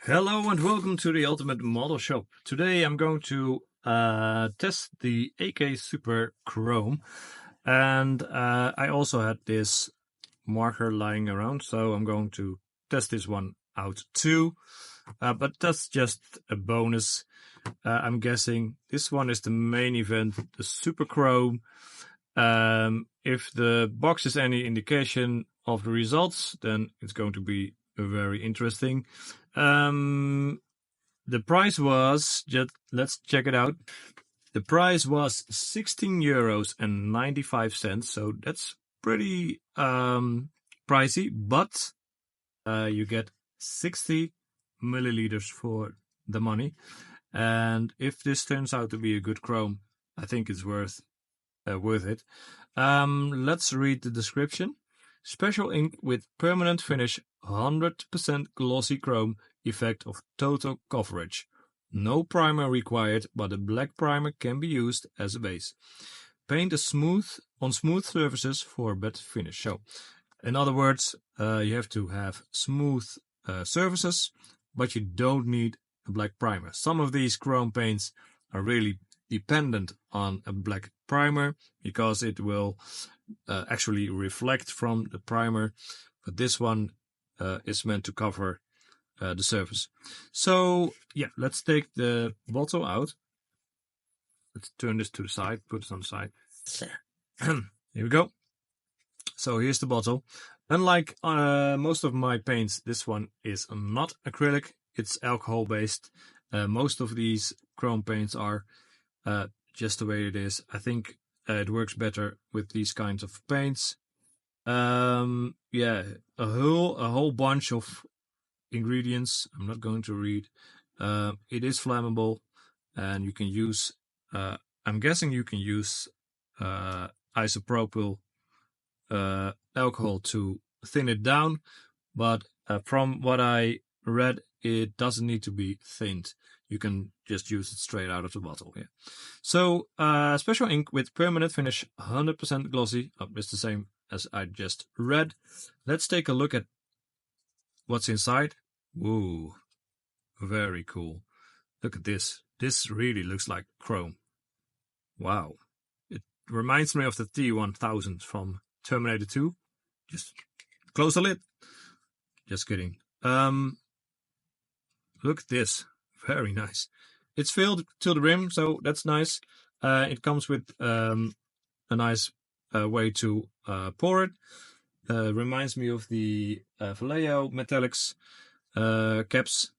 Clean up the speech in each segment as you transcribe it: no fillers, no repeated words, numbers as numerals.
Hello and welcome to the Ultimate Model Shop. Today I'm going to test the AK Super Chrome, and I also had this marker lying around, so I'm going to test this one out too. But that's just a bonus. I'm guessing this one is the main event, the Super Chrome. If the box is any indication of the results, then it's going to be very interesting. The price was, let's check it out. The price was €16.95, so that's pretty pricey, but you get 60 milliliters for the money. And if this turns out to be a good Chrome, I think it's worth it. Let's read the description. Special ink with permanent finish, 100% glossy chrome, effect of total coverage. No primer required, but a black primer can be used as a base. Paint on smooth surfaces for a better finish. So, in other words, you have to have smooth surfaces, but you don't need a black primer. Some of these chrome paints are really dependent on a black primer because it will actually reflect from the primer, but this one is meant to cover the surface. So yeah, let's take the bottle out. Let's turn this to the side, put it on the side. Here we go. So here's the bottle. Unlike most of my paints, this one is not acrylic, it's alcohol based. Most of these chrome paints are just the way it is. I think it works better with these kinds of paints. Yeah, a whole bunch of ingredients. I'm not going to read. It is flammable, and you can use. I'm guessing you can use isopropyl alcohol to thin it down, but from what I read, it doesn't need to be thinned. You can just use it straight out of the bottle here. So, special ink with permanent finish, 100% glossy. It's the same as I just read. Let's take a look at what's inside. Whoa, very cool. Look at this. This really looks like chrome. Wow. It reminds me of the T-1000 from Terminator 2. Just close the lid. Just kidding. Look at this. Very nice. It's filled to the rim, so that's nice. It comes with a nice way to pour it. Reminds me of the Vallejo Metallics caps.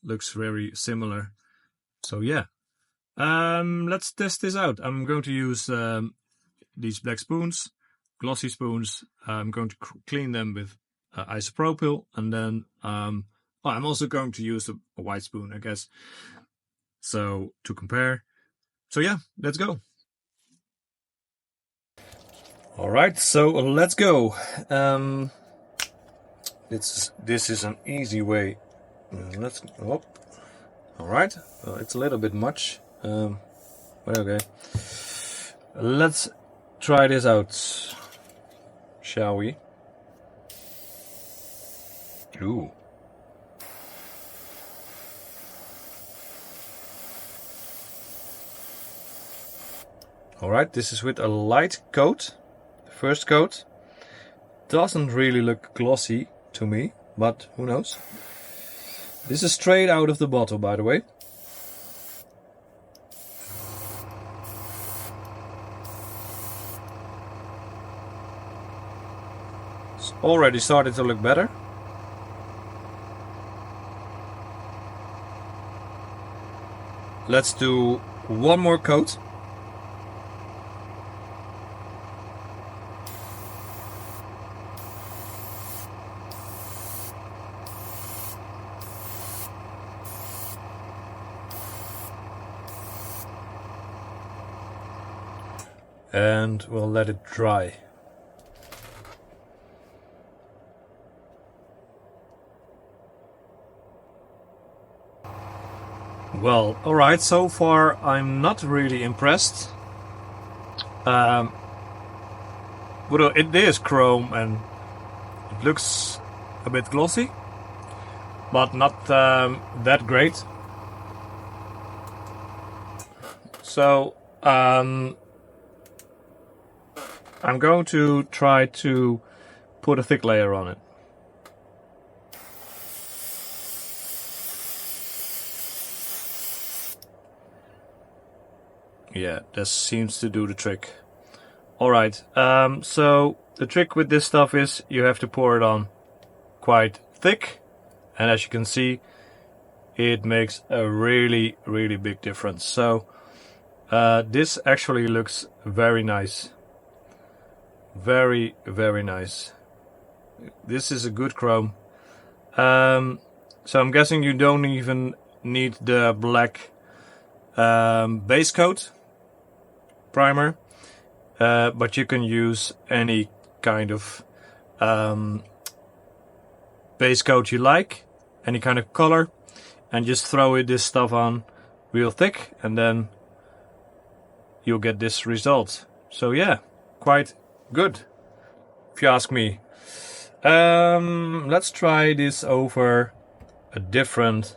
Looks very similar. So yeah. Let's test this out. I'm going to use these black spoons, glossy spoons. I'm going to clean them with isopropyl, and then I'm also going to use a white spoon, I guess, so to compare. So yeah, let's go. All right, so let's go. This is an easy way. Let's. Oh, all right. It's a little bit much. But okay. Let's try this out, shall we? Ooh. Alright, this is with a light coat. The first coat doesn't really look glossy to me, but who knows. This is straight out of the bottle, by the way. It's already started to look better. Let's do one more coat. And we'll let it dry. Well, alright, so far I'm not really impressed. But it is chrome and it looks a bit glossy. but not that great. So I'm going to try to put a thick layer on it. Yeah, this seems to do the trick. Alright, so the trick with this stuff is you have to pour it on quite thick, and as you can see, it makes a really big difference. So this actually looks very nice. Very nice. This is a good chrome. So I'm guessing you don't even need the black base coat primer, but you can use any kind of base coat you like, any kind of color, and just throw this stuff on real thick, and then you'll get this result. So yeah, quite good, if you ask me. Let's try this over a different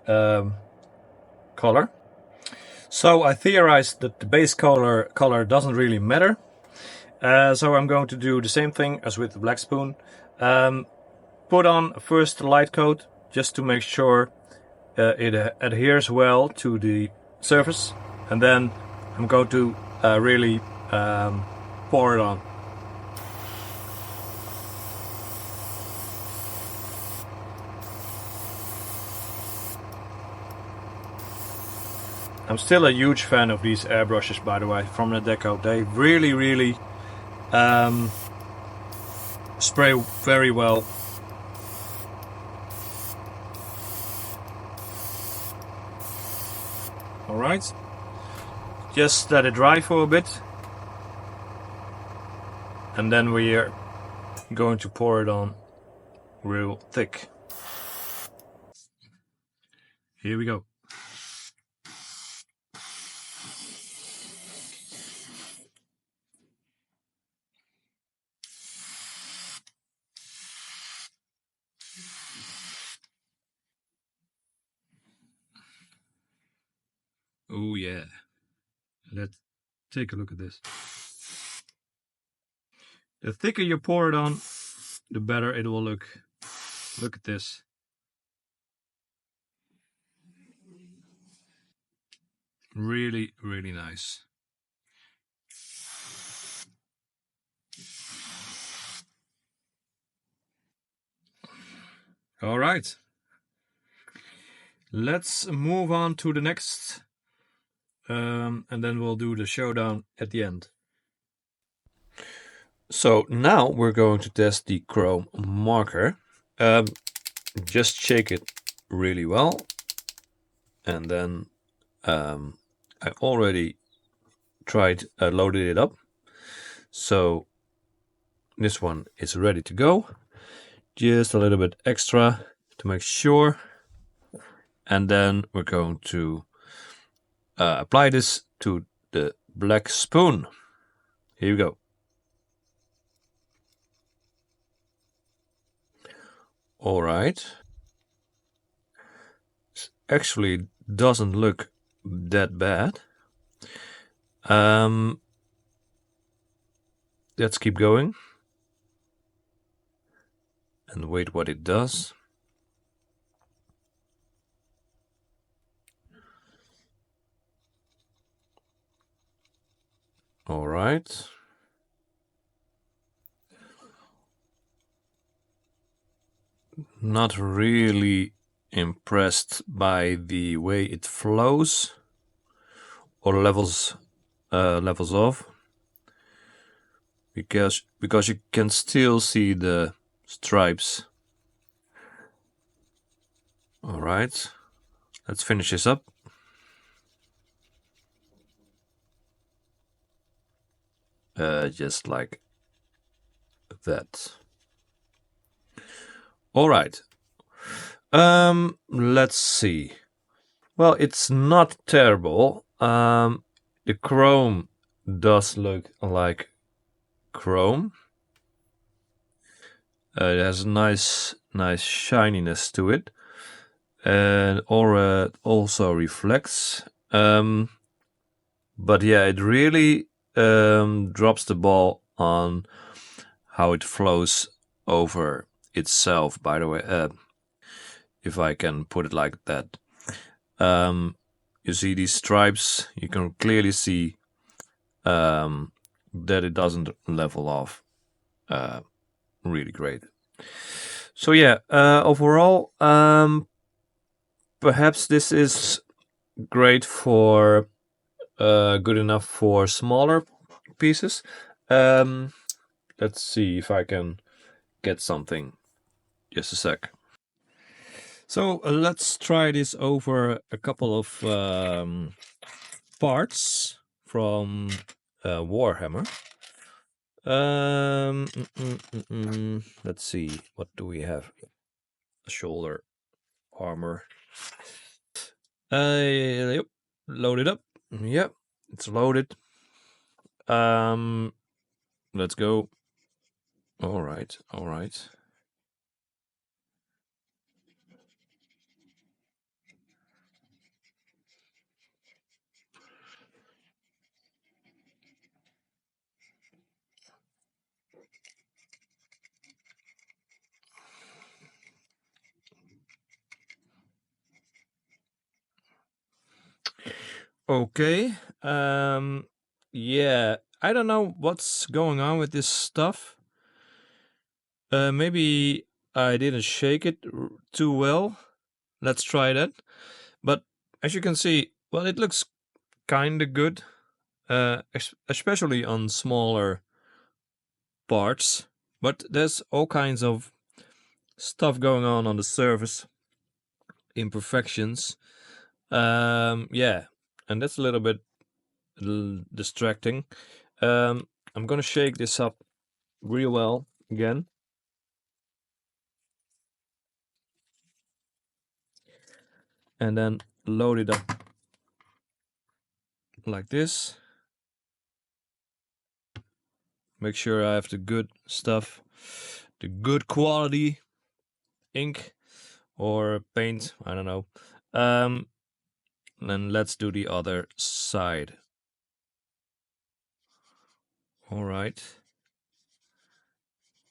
color. So I theorized that the base color doesn't really matter. So I'm going to do the same thing as with the black spoon. Put on first a light coat just to make sure it adheres well to the surface, and then I'm going to really pour it on. I'm still a huge fan of these airbrushes, by the way, from the Deco. They really spray very well. Alright, just let it dry for a bit, and then we are going to pour it on real thick. Here we go. Oh yeah, let's take a look at this. The thicker you pour it on, the better it will look. Look at this. Really nice. All right, let's move on to the next, and then we'll do the showdown at the end. So now we're going to test the chrome marker. Just shake it really well, and then I already loaded it up, so this one is ready to go. Just a little bit extra to make sure, and then we're going to apply this to the black spoon. Here we go. All right, it actually doesn't look that bad. Let's keep going and wait what it does. All right. Not really impressed by the way it flows or levels off, because you can still see the stripes. All right, let's finish this up. Just like that. All right. Let's see. Well, it's not terrible. The chrome does look like chrome. It has a nice nice shininess to it, and aura also reflects. But yeah, it really drops the ball on how it flows over itself. By the way, if I can put it like that. You see these stripes, you can clearly see that it doesn't level off really great. So yeah, overall, perhaps this is great for good enough for smaller pieces. Let's see if I can get something. Just a sec. So let's try this over a couple of parts from Warhammer. Let's see, what do we have? Shoulder armor. Yep, load it up. Yep, it's loaded. Let's go. All right, all right. Okay. Yeah, I don't know what's going on with this stuff. Maybe I didn't shake it too well. Let's try that. But as you can see, well, it looks kind of good, especially on smaller parts. But there's all kinds of stuff going on the surface, imperfections. Yeah, and that's a little bit distracting. I'm gonna shake this up real well again. And then load it up like this. Make sure I have the good stuff, the good quality ink or paint, I don't know. Then let's do the other side. All right.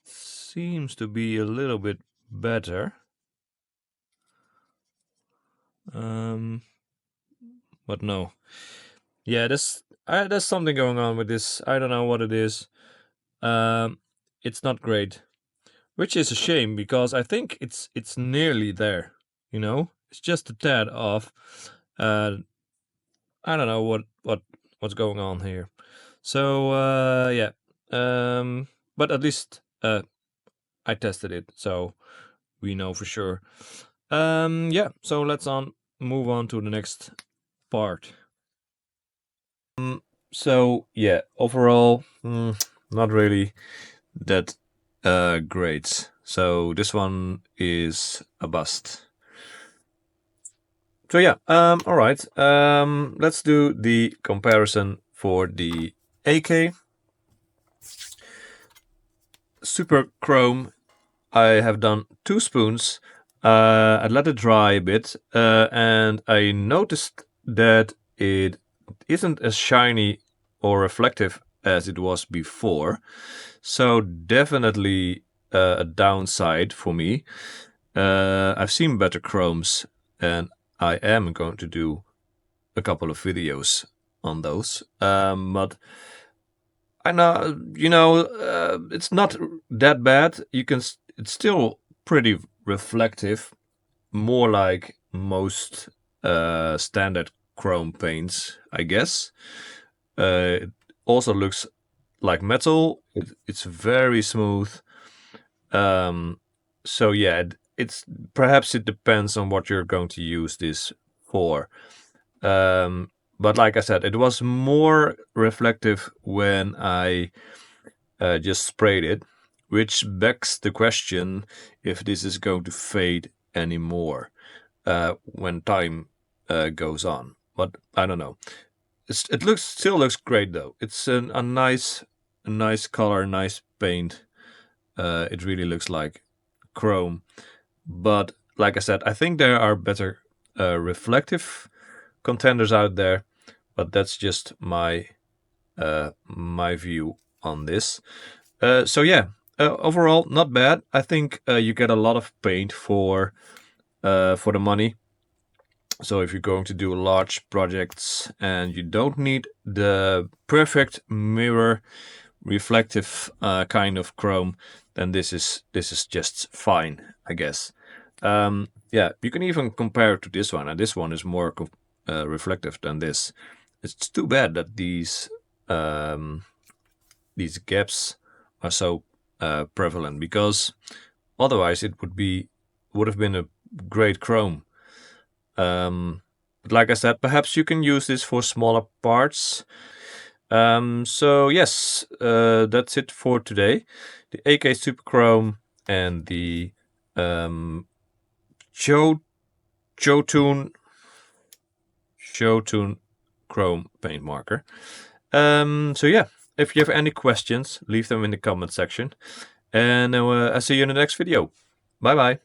Seems to be a little bit better. But no. Yeah, there's something going on with this. I don't know what it is. It's not great, which is a shame because I think it's nearly there. You know, it's just a tad off. I don't know what's going on here. So yeah, but at least I tested it, so we know for sure. Yeah, so let's move on to the next part. So yeah, overall, not really that great. So this one is a bust. So yeah, all right. Let's do the comparison for the AK Super Chrome. I have done 2 spoons. I let it dry a bit, and I noticed that it isn't as shiny or reflective as it was before. So definitely a downside for me. I've seen better chromes, and I am going to do a couple of videos on those. But I know, it's not that bad. It's still pretty reflective, more like most standard chrome paints, I guess. It also looks like metal. It's very smooth. So yeah, it's perhaps it depends on what you're going to use this for. But like I said, it was more reflective when I just sprayed it, which begs the question if this is going to fade anymore when time goes on. But I don't know. It still looks great though. It's a nice color, nice paint. It really looks like chrome. But like I said, I think there are better reflective contenders out there, but that's just my view on this. So yeah, overall not bad. I think you get a lot of paint for the money. So if you're going to do large projects and you don't need the perfect mirror reflective kind of chrome, then this is just fine, I guess. Yeah, you can even compare it to this one, and this one is more reflective than this. It's too bad that these gaps are so prevalent, because otherwise it would have been a great chrome. But like I said, perhaps you can use this for smaller parts. So yes, that's it for today. The AK Super Chrome and the showdown Chrome paint marker. So yeah, if you have any questions, leave them in the comment section. And I'll see you in the next video. Bye bye.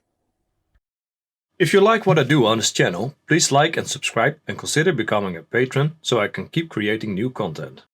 If you like what I do on this channel, please like and subscribe and consider becoming a patron so I can keep creating new content.